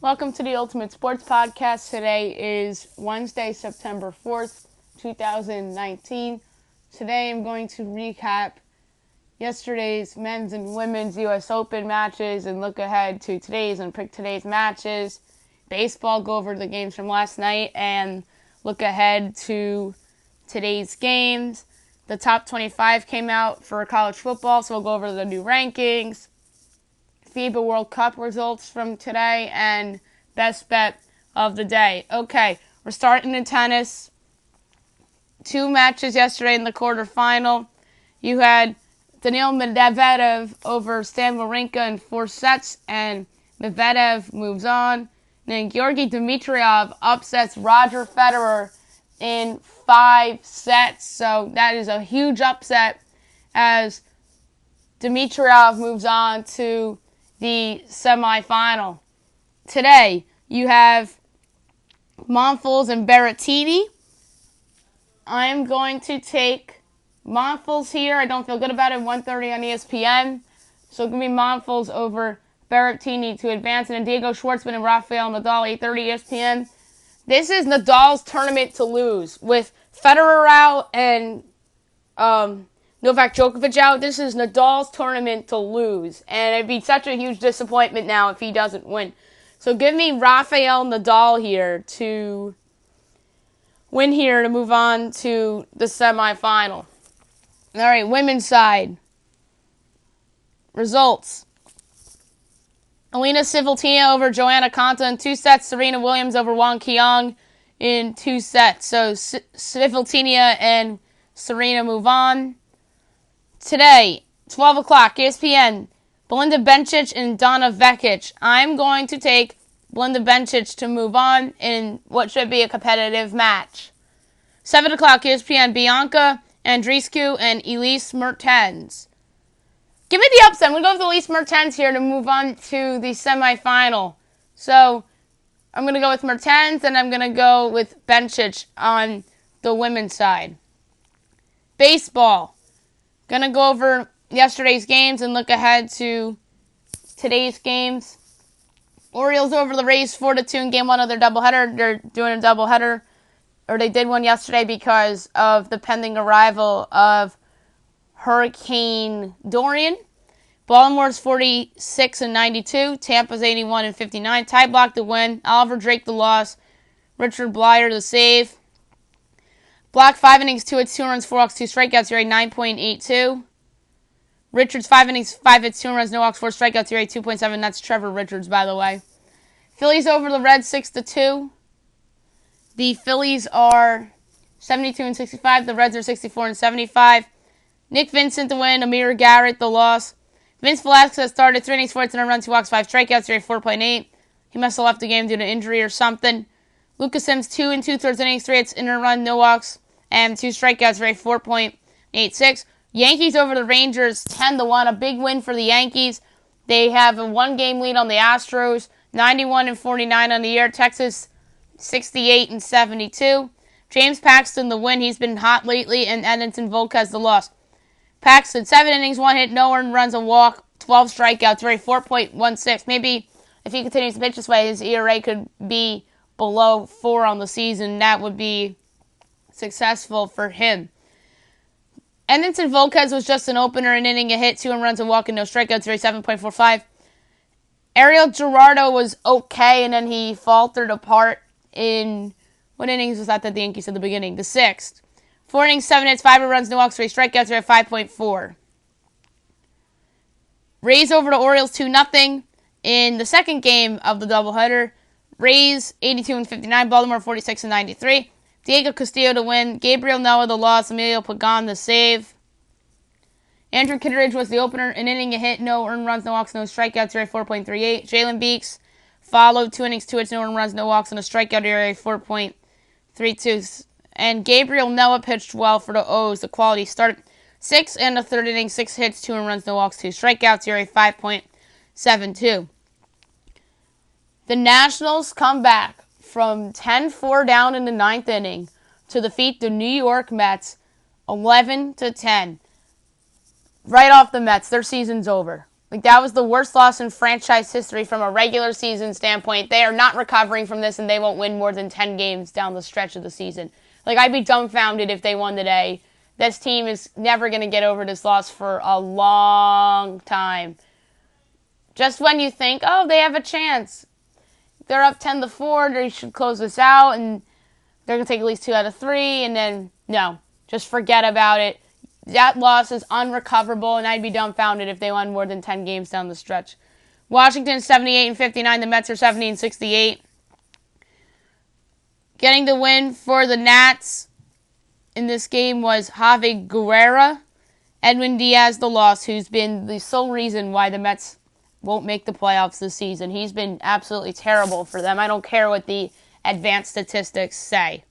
Welcome to the Ultimate Sports Podcast. Today is Wednesday, September 4th, 2019. Today I'm going to recap yesterday's men's and women's U.S. Open matches and look ahead to today's and pick today's matches. Baseball, go over the games from last night and look ahead to today's games. The top 25 came out for college football, so we'll go over the new rankings. FIBA World Cup results from today, and best bet of the day. Okay, we're starting in tennis. Two matches yesterday in the quarterfinal. You had Daniil Medvedev over Stan Wawrinka in 4 sets, and Medvedev moves on. And then Georgi Dimitrov upsets Roger Federer in 5 sets. So that is a huge upset as Dimitrov moves on to the semifinal. Today, you have Monfils and Berrettini. I'm going to take Monfils here. I don't feel good about it. 1:30 on ESPN. So it's going to be Monfils over Berrettini to advance. And then Diego Schwartzman and Rafael Nadal, 8:30 ESPN. This is Nadal's tournament to lose. With Federer out and Novak Djokovic out, this is Nadal's tournament to lose. And it'd be such a huge disappointment now if he doesn't win. So give me Rafael Nadal here to win here to move on to the semifinal. All right, women's side. Results. Alina Svitolina over Joanna Konta in 2 sets. Serena Williams over Wang Qiang in 2 sets. So Svitolina and Serena move on. Today, 12 o'clock, ESPN, Belinda Bencic and Donna Vekic. I'm going to take Belinda Bencic to move on in what should be a competitive match. 7 o'clock, ESPN, Bianca Andreescu and Elise Mertens. Give me the upset. I'm going to go with Elise Mertens here to move on to the semifinal. So I'm going to go with Mertens, and I'm going to go with Bencic on the women's side. Baseball. Going to go over yesterday's games and look ahead to today's games. Orioles over the Rays 4-2 in Game 1 of their doubleheader. They're doing a doubleheader, or they did one yesterday because of the pending arrival of Hurricane Dorian. Baltimore's 46-92. Tampa's 81-59. Ty Block the win. Oliver Drake the loss. Richard Blyer the save. Block 5 innings, 2 hits, 2 runs, 4 walks, 2 strikeouts. ERA 9.82. Richards 5 innings, 5 hits, 2 runs, no walks, 4 strikeouts. ERA 2.7. That's Trevor Richards, by the way. Phillies over the Reds 6-2. The Phillies are 72-65. The Reds are 64-75. Nick Vincent the win. Amir Garrett the loss. Vince Velasquez started 3 innings, 4 hits, and a run, 2 walks, 5 strikeouts. ERA 4.8. He must have left the game due to injury or something. Lucas Sims 2 2/3 innings, 3 hits, and a run, no walks, and 2 strikeouts. ERA 4.86. Yankees over the Rangers 10-1. A big win for the Yankees. They have a 1-game lead on the Astros. 91-49 on the year. Texas 68-72. James Paxton the win. He's been hot lately. And Edinson Volquez the loss. Paxton 7 innings, 1 hit, no earned runs, a walk, 12 strikeouts. ERA 4.16. Maybe if he continues to pitch this way, his ERA could be below 4 on the season. That would be successful for him. Edinson Volquez was just an opener, an inning, a hit, 2 earned runs, a walk, and no strikeouts. ERA 7.45. Ariel Gerardo was okay, and then he faltered apart in, what innings was that the Yankees at the beginning? The 6th. 4 innings, 7 hits, 5 runs, no walks, 3 strikeouts. ERA 5.4. Rays over the Orioles 2-0 in the second game of the doubleheader. Rays 82-59, Baltimore 46-93. Diego Castillo to win, Gabriel Noah the loss, Emilio Pagan the save. Andrew Kittredge was the opener, an inning, a hit, no earned runs, no walks, no strikeouts, ERA 4.38. Jalen Beeks followed 2 innings, 2 hits, no earned runs, no walks, and a strikeout, ERA 4.32. And Gabriel Noah pitched well for the O's. The quality start 6 and a third inning, 6 hits, 2 earned runs, no walks, 2 strikeouts, ERA 5.72. The Nationals come back from 10-4 down in the 9th inning to defeat the New York Mets 11-10. Right off the Mets, their season's over. Like, that was the worst loss in franchise history from a regular season standpoint. They are not recovering from this, and they won't win more than 10 games down the stretch of the season. Like, I'd be dumbfounded if they won today. This team is never going to get over this loss for a long time. Just when you think, oh, they have a chance. They're up 10-4, they should close this out, and they're going to take at least 2 out of 3, and then, no, just forget about it. That loss is unrecoverable, and I'd be dumbfounded if they won more than 10 games down the stretch. Washington 78-59. The Mets are 70-68. Getting the win for the Nats in this game was Javi Guerra. Edwin Diaz, the loss, who's been the sole reason why the Mets won't make the playoffs this season. He's been absolutely terrible for them. I don't care what the advanced statistics say.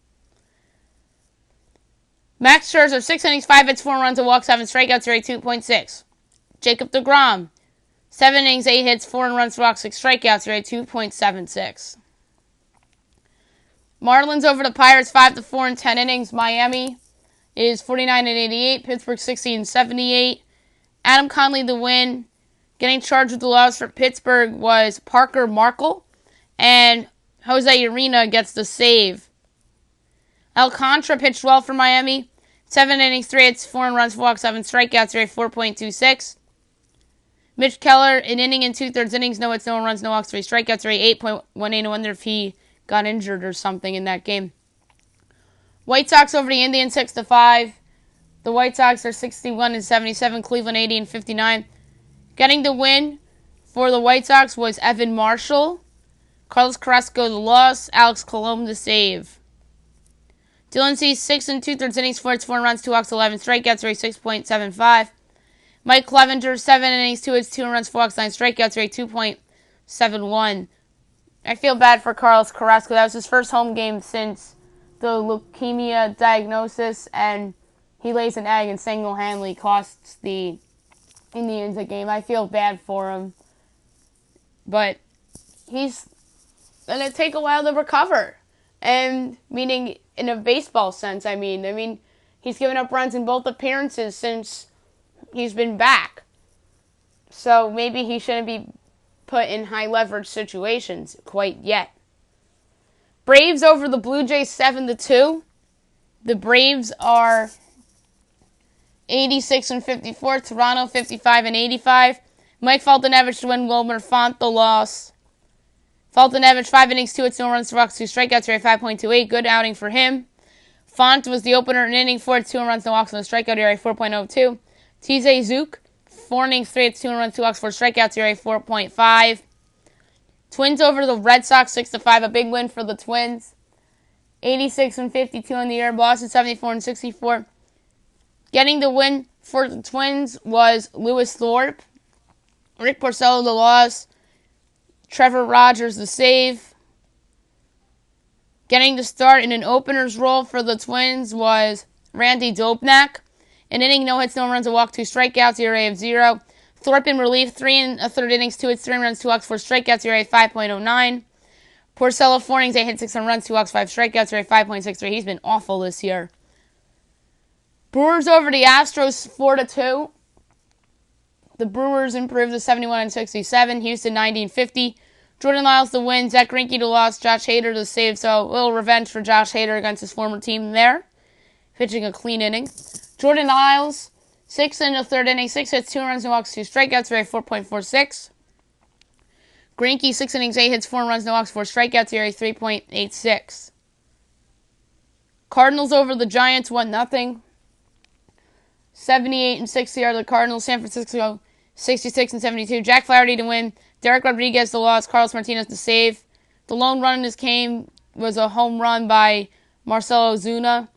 Max Scherzer, 6 innings, 5 hits, 4 runs, a walk, 7 strikeouts, ERA 2.6. Jacob deGrom, 7 innings, 8 hits, 4 runs, a walk, 6 strikeouts, ERA 2.76. Marlins over the Pirates, 5-4 in 10 innings. Miami is 49-88. Pittsburgh 60-78. Adam Conley the win. Getting charged with the loss for Pittsburgh was Parker Markle, and Jose Urena gets the save. Alcantara pitched well for Miami. 7 innings, 3 hits, 4 runs, walk, 7 strikeouts, ERA 4.26. Mitch Keller, an inning and 2/3 innings, no hits, no runs, no walks, 3 strikeouts, ERA 8.18. I wonder if he got injured or something in that game. White Sox over the Indians 6-5. The White Sox are 61-77. Cleveland 80-59. Getting the win for the White Sox was Evan Marshall. Carlos Carrasco the loss. Alex Colomé the save. Dylan Cease 6 2/3 innings, 4 hits, 4 runs, 2 walks, 11 strikeouts, ERA 6.75. Mike Clevenger 7 innings, 2 hits, 2 runs, 4 walks, 9 strikeouts, ERA 2.71. I feel bad for Carlos Carrasco. That was his first home game since the leukemia diagnosis, and he lays an egg and single-handedly costs the Indians a game. I feel bad for him. But he's going to take a while to recover. And meaning in a baseball sense, I mean, he's given up runs in both appearances since he's been back. So maybe he shouldn't be put in high leverage situations quite yet. Braves over the Blue Jays 7-2. The Braves are 86-54. Toronto 55-85. Mike Foltynewicz to win. Wilmer Font the loss. Foltynewicz 5 innings, 2 hits, no runs, 2 walks, 2 strikeouts, ERA 5.28. Good outing for him. Font was the opener in an inning, 4 hits, 2 runs, no walks, no strikeout, ERA 4.02. TJ Zook 4 innings, 3 hits, 2 runs, 2 walks, 4 strikeouts, ERA 4.5. Twins over the Red Sox 6-5. A big win for the Twins. 86-52 on the year. Boston 74-64. Getting the win for the Twins was Lewis Thorpe. Rick Porcello the loss. Trevor Rogers the save. Getting the start in an opener's role for the Twins was Randy Dobnak. An inning, no hits, no runs, a walk, 2 strikeouts, ERA of 0. Thorpe in relief, 3 1/3 innings, 2 hits, 3 runs, 2 walks, 4 strikeouts, ERA 5.09. Porcello 4 innings, 8 hits, 6 runs, 2 walks, 5 strikeouts, ERA 5.63. He's been awful this year. Brewers over the Astros 4-2. The Brewers improved to 71-67. Houston 90-50. Jordan Lyles the win. Zach Greinke the loss. Josh Hader the save. So a little revenge for Josh Hader against his former team there. Pitching a clean inning. Jordan Lyles, 6 1/3 inning, 6 hits, 2 runs, no walks, 2 strikeouts, ERA 4.46. Greinke 6 innings, 8 hits, 4 runs, no walks, 4 strikeouts, ERA 3.86. Cardinals over the Giants 1-0. 78-60 are the Cardinals. San Francisco 66-72. Jack Flaherty to win. Derek Rodriguez the loss. Carlos Martinez the save. The lone run in this game was a home run by Marcelo Ozuna.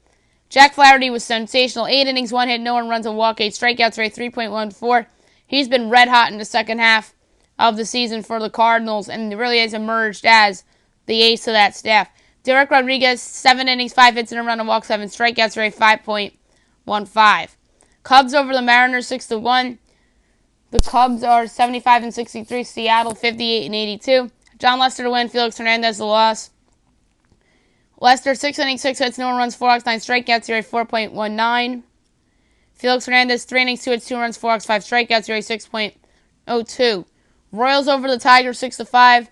Jack Flaherty was sensational. 8 innings, 1 hit, no one runs, a walk, 8 strikeouts, rate 3.14. He's been red hot in the second half of the season for the Cardinals and really has emerged as the ace of that staff. Derek Rodriguez, 7 innings, 5 hits, and a run, a walk, 7 strikeouts, rate 5.15. Cubs over the Mariners 6-1. The Cubs are 75-63. Seattle 58-82. John Lester to win. Felix Hernandez the loss. Lester 6 innings, 6 hits, no runs, 4 walks, 9 strikeouts, ERA 4.19. Felix Hernandez 3 innings, 2 hits, 2 runs, 4 walks, 5 strikeouts, ERA 0-2. Royals over the Tigers 6-5.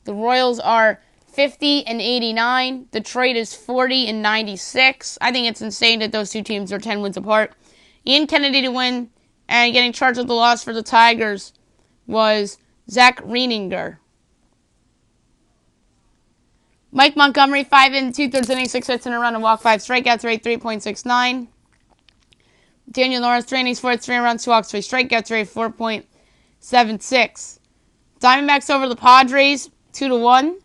The Royals are 50-89. Detroit is 40-96. I think it's insane that those two teams are 10 wins apart. Ian Kennedy to win, and getting charged with the loss for the Tigers was Zach Reininger. Mike Montgomery, 5 2/3 innings, 6 hits and a run, and walk, 5 strikeouts, rate 3.69. Daniel Norris, 3 innings, 4 hits, 3 runs, 2 walks, 3 strikeouts, rate 4.76. Diamondbacks over the Padres, 2-1.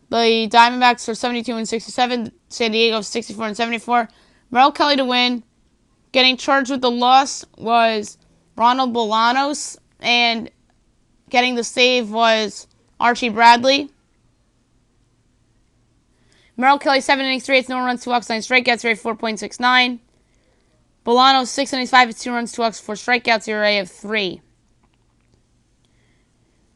The Diamondbacks are 72-67. San Diego 64-74. Merrill Kelly to win. Getting charged with the loss was Ronald Bolanos, and getting the save was Archie Bradley. Merrill Kelly, 7 innings, 3 hits, no runs, 2 walks, 9 strikeouts, ERA 4.69. Bolanos, 6 innings, 5 hits, 2 runs, 2 walks, 4 strikeouts, ERA of 3.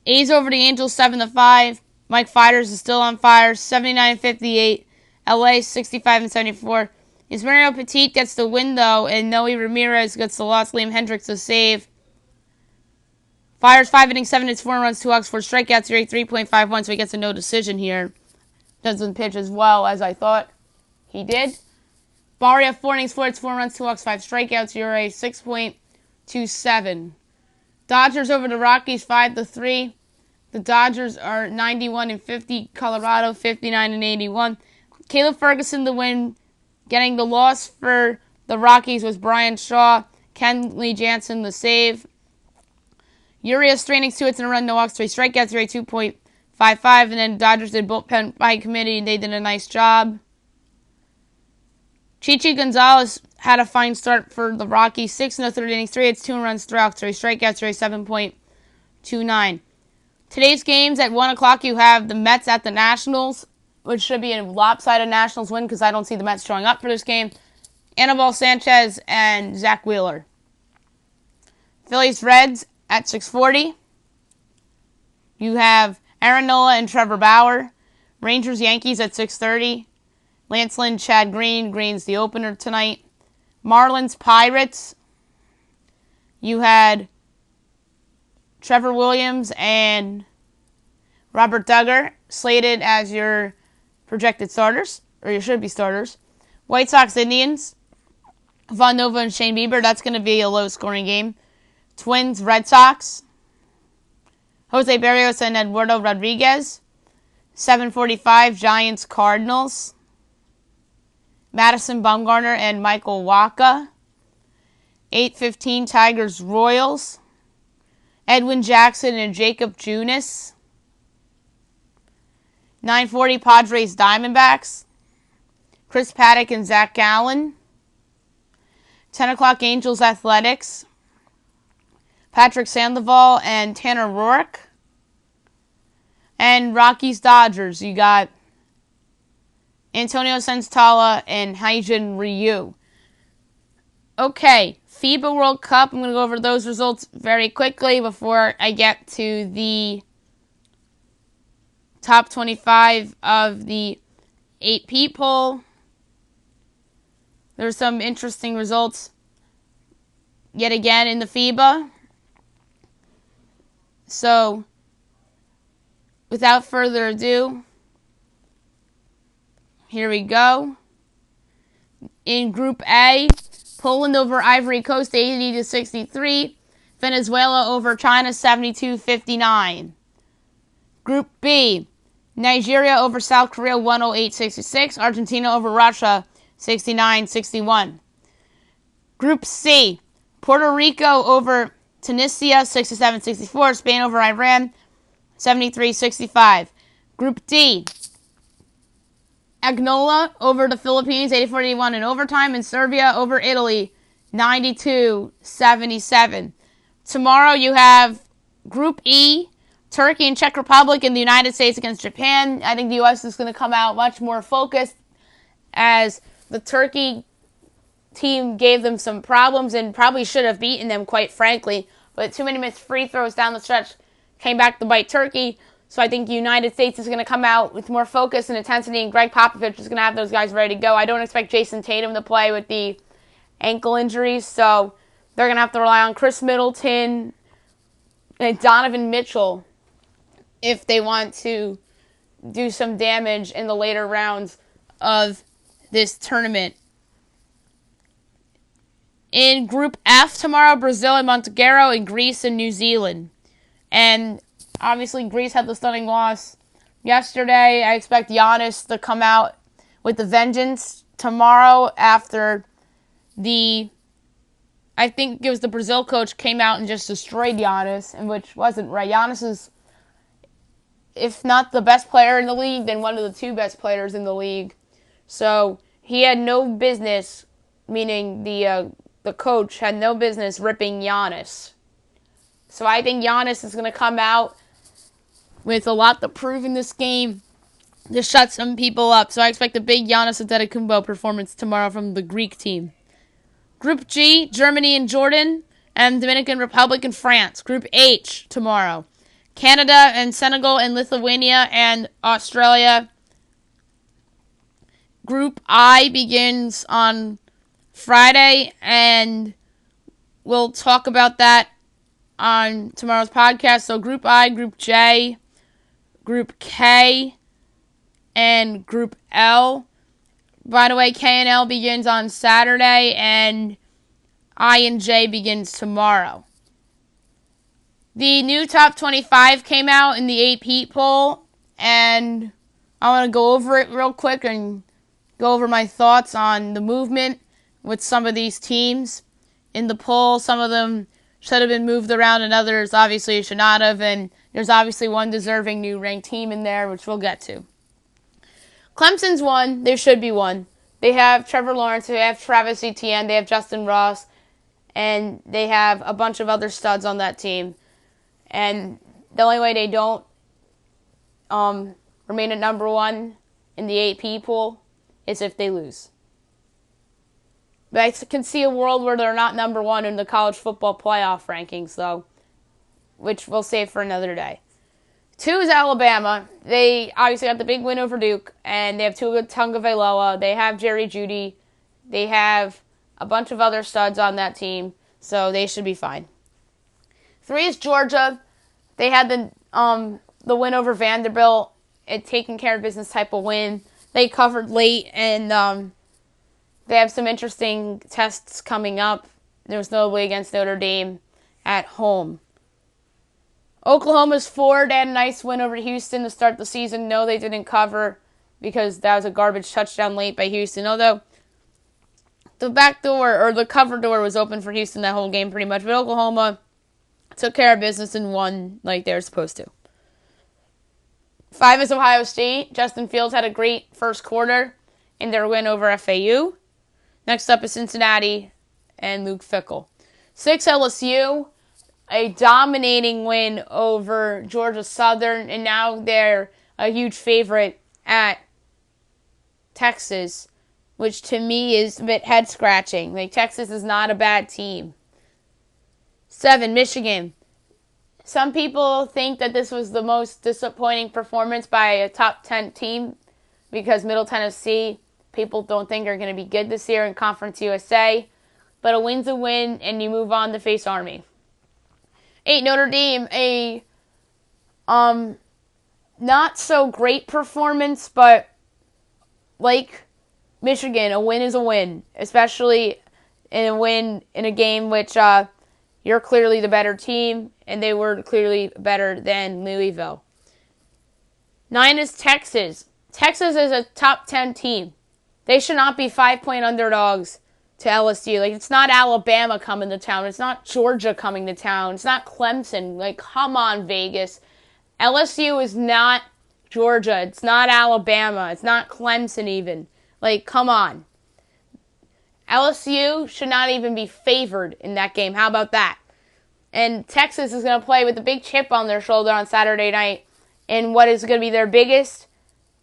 A's over the Angels, 7-5. Mike Fighters is still on fire, 79-58. LA, 65-74. Ismario Petit gets the win, though, and Noe Ramirez gets the loss. Liam Hendricks the save. Fires 5 innings, 7 hits, 4 runs, 2 walks, 4 strikeouts, ERA 3.51, so he gets a no decision here. Doesn't pitch as well as I thought he did. Barria, 4 innings, 4 hits, 4 runs, 2 walks, 5 strikeouts, ERA 6.27. Dodgers over the Rockies, 5-3. The Dodgers are 91-50. Colorado, 59-81. Caleb Ferguson the win. Getting the loss for the Rockies was Brian Shaw. Kenley Jansen the save. Urias, 3 innings, 2 hits and a run, no walks, 3 strikeouts, ERA 2.55. And then Dodgers did bullpen by committee, and they did a nice job. Chichi Gonzalez had a fine start for the Rockies. 6 in the third innings, 3 hits, 2 runs, 3 walks, 3 strikeouts, ERA 7.29. Today's games at 1 o'clock, you have the Mets at the Nationals, which should be a lopsided Nationals win because I don't see the Mets showing up for this game. Anibal Sanchez and Zach Wheeler. Phillies Reds at 6:40. You have Aaron Nola and Trevor Bauer. Rangers Yankees at 6:30. Lance Lynn, Chad Green. Green's the opener tonight. Marlins Pirates. You had Trevor Williams and Robert Duggar slated as your projected starters, or your should-be starters. White Sox Indians. Von Nova and Shane Bieber. That's going to be a low-scoring game. Twins Red Sox. Jose Berrios and Eduardo Rodriguez. 7:45 Giants Cardinals. Madison Bumgarner and Michael Wacha. 8:15 Tigers Royals. Edwin Jackson and Jacob Junis. 9:40 Padres Diamondbacks. Chris Paddock and Zach Gallen. 10 o'clock Angels Athletics. Patrick Sandoval and Tanner Roark. And Rockies Dodgers. You got Antonio Senzatella and Hyun Ryu. Okay, FIBA World Cup. I'm going to go over those results very quickly before I get to the top 25 of the 8P poll. There's some interesting results yet again in the FIBA. So, without further ado, here we go. In Group A, Poland over Ivory Coast 80-63. Venezuela over China 72-59. Group B, Nigeria over South Korea 108-66. Argentina over Russia 69-61. Group C, Puerto Rico over Tunisia 67-64. Spain over Iran 73-65. Group D, Angola over the Philippines 84-81 in overtime, and Serbia over Italy 92-77. Tomorrow you have Group E, Turkey and Czech Republic and the United States against Japan. I think the U.S. is going to come out much more focused, as the Turkey team gave them some problems and probably should have beaten them, quite frankly. But too many missed free throws down the stretch came back to bite Turkey. So I think the United States is going to come out with more focus and intensity, and Greg Popovich is going to have those guys ready to go. I don't expect Jason Tatum to play with the ankle injuries, so they're going to have to rely on Chris Middleton, Donovan Mitchell if they want to do some damage in the later rounds of this tournament. In Group F tomorrow, Brazil and Montenegro, and Greece and New Zealand. And obviously Greece had the stunning loss yesterday. I expect Giannis to come out with the vengeance tomorrow after I think it was the Brazil coach came out and just destroyed Giannis, and which wasn't right. Giannis is, if not the best player in the league, then one of the two best players in the league. So he had no business, meaning the coach had no business ripping Giannis. So I think Giannis is going to come out with a lot to prove in this game to shut some people up. So I expect a big Giannis Antetokounmpo performance tomorrow from the Greek team. Group G, Germany and Jordan, and Dominican Republic and France. Group H tomorrow, Canada and Senegal and Lithuania and Australia. Group I begins on Friday, and we'll talk about that on tomorrow's podcast. So Group I, Group J, Group K, and Group L. By the way, K and L begins on Saturday, and I and J begins tomorrow. The new top 25 came out in the AP poll, and I want to go over it real quick and go over my thoughts on the movement with some of these teams in the poll. Some of them should have been moved around, and others obviously should not have, and there's obviously one deserving new ranked team in there, which we'll get to. Clemson's one. There should be one. They have Trevor Lawrence, they have Travis Etienne, they have Justin Ross, and they have a bunch of other studs on that team. And the only way they don't remain at number one in the AP poll is if they lose. But I can see a world where they're not number one in the college football playoff rankings, though, which we'll save for another day. 2 is Alabama. They obviously got the big win over Duke, and they have Tua Tagovailoa. They have Jerry Jeudy. They have a bunch of other studs on that team, so they should be fine. 3 is Georgia. They had the win over Vanderbilt, a taking care of business type of win. They covered late, and they have some interesting tests coming up. There was notably against Notre Dame at home. Oklahoma's 4. They had a nice win over Houston to start the season. No, they didn't cover because that was a garbage touchdown late by Houston. Although the back door or the cover door was open for Houston that whole game pretty much. But Oklahoma took care of business and won like they were supposed to. 5 is Ohio State. Justin Fields had a great first quarter in their win over FAU. Next up is Cincinnati and Luke Fickell. 6, LSU. A dominating win over Georgia Southern, and now they're a huge favorite at Texas, which to me is a bit head-scratching. Like, Texas is not a bad team. 7, Michigan. Some people think that this was the most disappointing performance by a top 10 team because Middle Tennessee, people don't think are going to be good this year in Conference USA. But a win's a win, and you move on to face Army. 8, Notre Dame, a not so great performance, but like Michigan, a win is a win, especially in a win in a game which you're clearly the better team, and they were clearly better than Louisville. 9 is Texas. Texas is a top 10 team. They should not be 5-point underdogs to LSU. Like, it's not Alabama coming to town. It's not Georgia coming to town. It's not Clemson. Like, come on, Vegas. LSU is not Georgia. It's not Alabama. It's not Clemson even. Like, come on. LSU should not even be favored in that game. How about that? And Texas is going to play with a big chip on their shoulder on Saturday night in what is going to be their biggest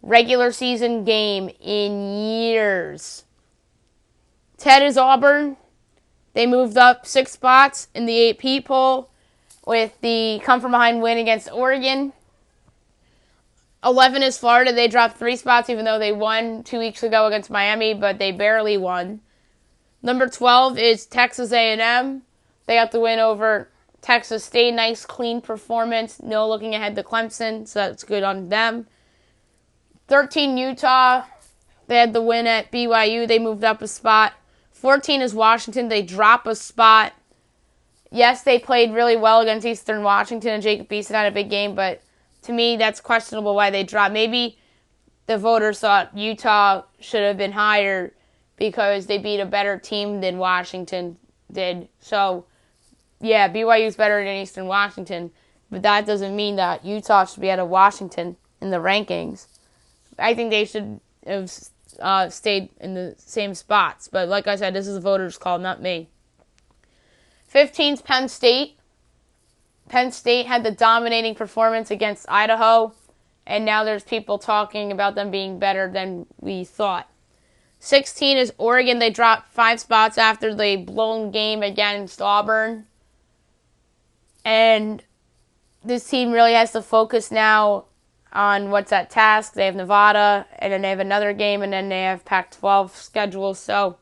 regular season game in years. 10 is Auburn. They moved up 6 spots in the AP poll with the come-from-behind win against Oregon. 11 is Florida. They dropped 3 spots even though they won 2 weeks ago against Miami, but they barely won. Number 12 is Texas A&M. They got the win over Texas State, nice clean performance. No looking ahead to Clemson, so that's good on them. 13 Utah, they had the win at BYU. They moved up a spot. 14 is Washington. They drop a spot. Yes, they played really well against Eastern Washington, and Jacob Eason had a big game, but to me, that's questionable why they dropped. Maybe the voters thought Utah should have been higher because they beat a better team than Washington did. So, yeah, BYU's better than Eastern Washington, but that doesn't mean that Utah should be ahead of Washington in the rankings. I think they should have stayed in the same spots. But like I said, this is a voters' call, not me. 15's Penn State. Penn State had the dominating performance against Idaho, and now there's people talking about them being better than we thought. 16 is Oregon. They dropped 5 spots after the blown game against Auburn. And this team really has to focus now on what's at task. They have Nevada, and then they have another game, and then they have Pac-12 schedule. So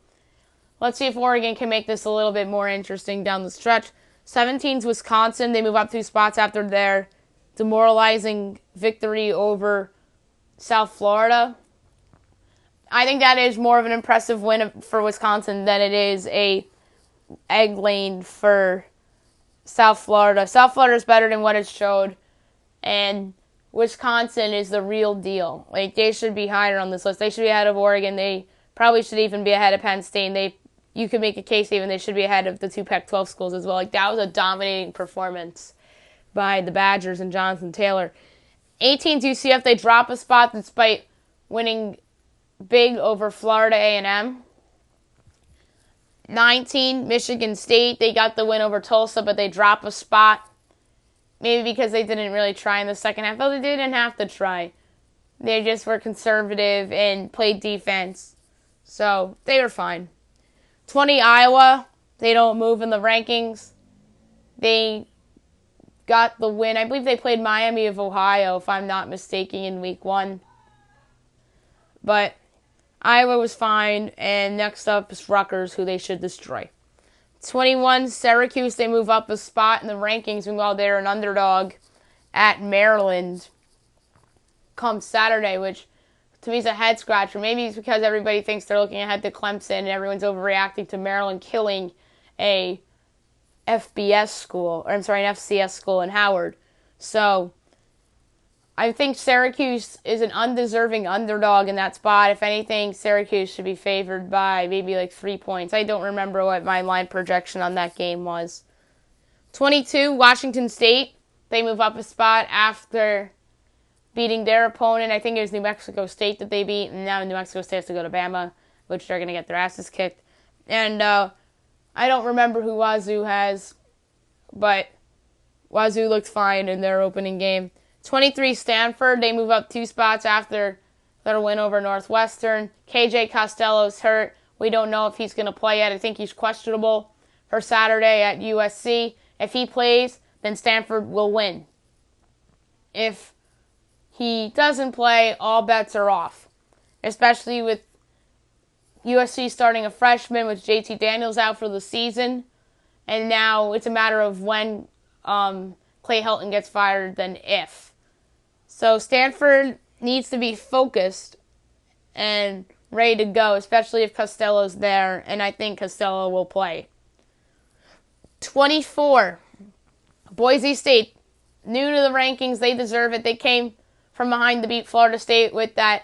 let's see if Oregon can make this a little bit more interesting down the stretch. 17's Wisconsin. They move up 2 spots after their demoralizing victory over South Florida. I think that is more of an impressive win for Wisconsin than it is a egg lane for South Florida. South Florida is better than what it showed, and Wisconsin is the real deal. Like, they should be higher on this list. They should be ahead of Oregon. They probably should even be ahead of Penn State. And you could make a case even they should be ahead of the 2 Pac-12 schools as well. Like, that was a dominating performance by the Badgers and Jonathan Taylor. 18's UCF. They drop a spot despite winning big over Florida A&M. 19, Michigan State. They got the win over Tulsa, but they drop a spot. Maybe because they didn't really try in the second half. Though they didn't have to try. They just were conservative and played defense. So, they were fine. 20, Iowa. They don't move in the rankings. They got the win. I believe they played Miami of Ohio, if I'm not mistaken, in week 1. But Iowa was fine, and next up is Rutgers, who they should destroy. 21, Syracuse. They move up a spot in the rankings, meanwhile they're an underdog at Maryland come Saturday, which to me is a head scratcher. Maybe it's because everybody thinks they're looking ahead to Clemson and everyone's overreacting to Maryland killing a an FCS school in Howard. So I think Syracuse is an undeserving underdog in that spot. If anything, Syracuse should be favored by maybe like 3 points. I don't remember what my line projection on that game was. 22, Washington State. They move up a spot after beating their opponent. I think it was New Mexico State that they beat, and now New Mexico State has to go to Bama, which they're going to get their asses kicked. And I don't remember who Wazoo has, but Wazoo looked fine in their opening game. 23, Stanford. They move up 2 spots after their win over Northwestern. KJ Costello's hurt. We don't know if he's going to play yet. I think he's questionable for Saturday at USC. If he plays, then Stanford will win. If he doesn't play, all bets are off, especially with USC starting a freshman with JT Daniels out for the season. And now it's a matter of when Clay Helton gets fired than if. So Stanford needs to be focused and ready to go, especially if Costello's there, and I think Costello will play. 24, Boise State. New to the rankings, they deserve it. They came from behind to beat Florida State with that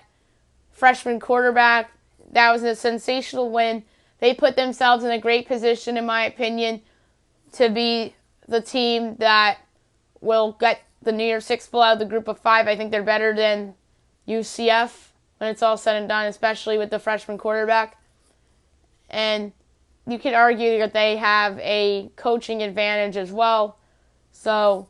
freshman quarterback. That was a sensational win. They put themselves in a great position, in my opinion, to be the team that will get the New Year's Six Bowl out of the group of 5. I think they're better than UCF when it's all said and done, especially with the freshman quarterback. And you could argue that they have a coaching advantage as well. So,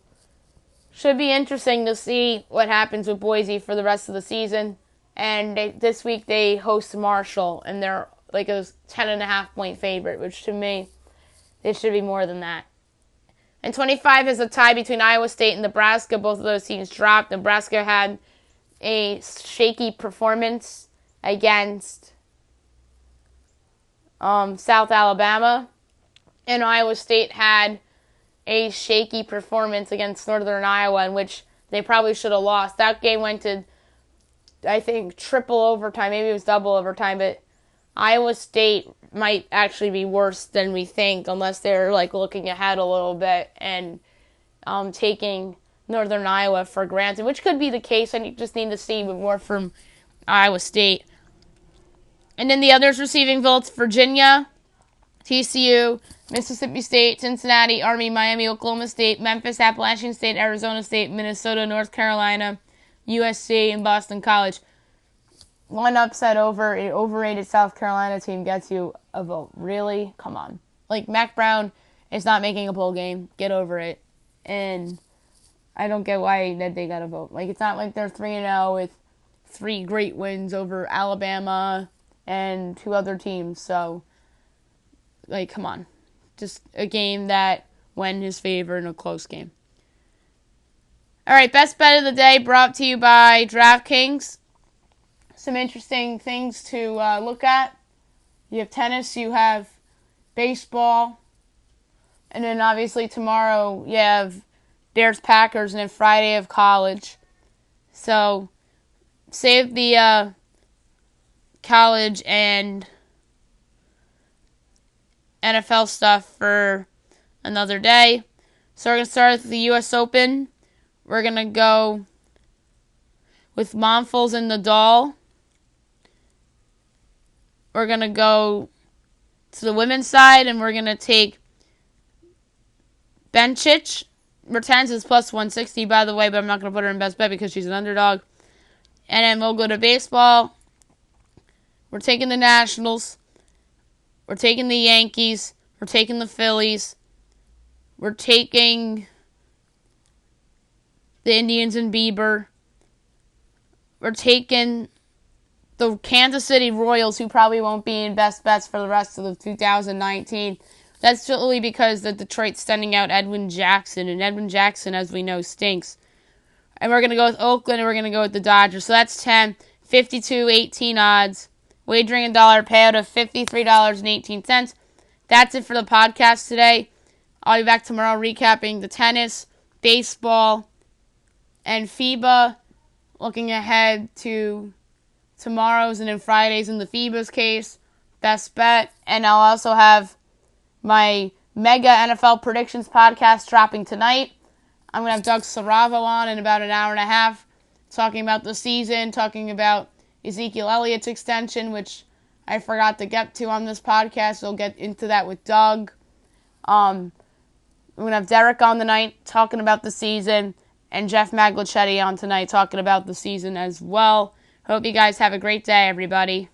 should be interesting to see what happens with Boise for the rest of the season. And this week they host Marshall, and they're like a 10.5-point favorite, which to me, it should be more than that. And 25 is a tie between Iowa State and Nebraska. Both of those teams dropped. Nebraska had a shaky performance against South Alabama. And Iowa State had a shaky performance against Northern Iowa, in which they probably should have lost. That game went to, I think, triple overtime. Maybe it was double overtime, but Iowa State might actually be worse than we think, unless they're like looking ahead a little bit and taking Northern Iowa for granted, which could be the case. I just need to see more from Iowa State. And then the others receiving votes: Virginia, TCU, Mississippi State, Cincinnati, Army, Miami, Oklahoma State, Memphis, Appalachian State, Arizona State, Minnesota, North Carolina, USC, and Boston College. One upset over an overrated South Carolina team gets you a vote. Really? Come on. Like, Mac Brown is not making a bowl game. Get over it. And I don't get why they got a vote. Like, it's not like they're 3-0 with 3 great wins over Alabama and 2 other teams. So, like, come on. Just a game that went in his favor in a close game. All right, best bet of the day brought to you by DraftKings. Some interesting things to look at. You have tennis, you have baseball, and then obviously tomorrow you have Bears Packers, and then Friday of college. So save the college and NFL stuff for another day. So we're going to start with the U.S. Open. We're going to go with Monfils and Nadal. We're going to go to the women's side, and we're going to take Bencic. Mertens is plus 160, by the way, but I'm not going to put her in best bet because she's an underdog. And then we'll go to baseball. We're taking the Nationals. We're taking the Yankees. We're taking the Phillies. We're taking the Indians and Bieber. We're taking the Kansas City Royals, who probably won't be in best bets for the rest of the 2019. That's solely because the Detroit's sending out Edwin Jackson, and Edwin Jackson, as we know, stinks. And we're going to go with Oakland, and we're going to go with the Dodgers. So that's 10, 52, 18 odds. Wagering $1, payout of $53.18. That's it for the podcast today. I'll be back tomorrow recapping the tennis, baseball, and FIBA. Looking ahead to tomorrow's and then Friday's in the FIBA's case. Best bet. And I'll also have my mega NFL predictions podcast dropping tonight. I'm going to have Doug Saravo on in about an hour and a half, talking about the season, talking about Ezekiel Elliott's extension, which I forgot to get to on this podcast. So we'll get into that with Doug. I'm going to have Derek on tonight talking about the season, and Jeff Maglicetti on tonight talking about the season as well. Hope you guys have a great day, everybody.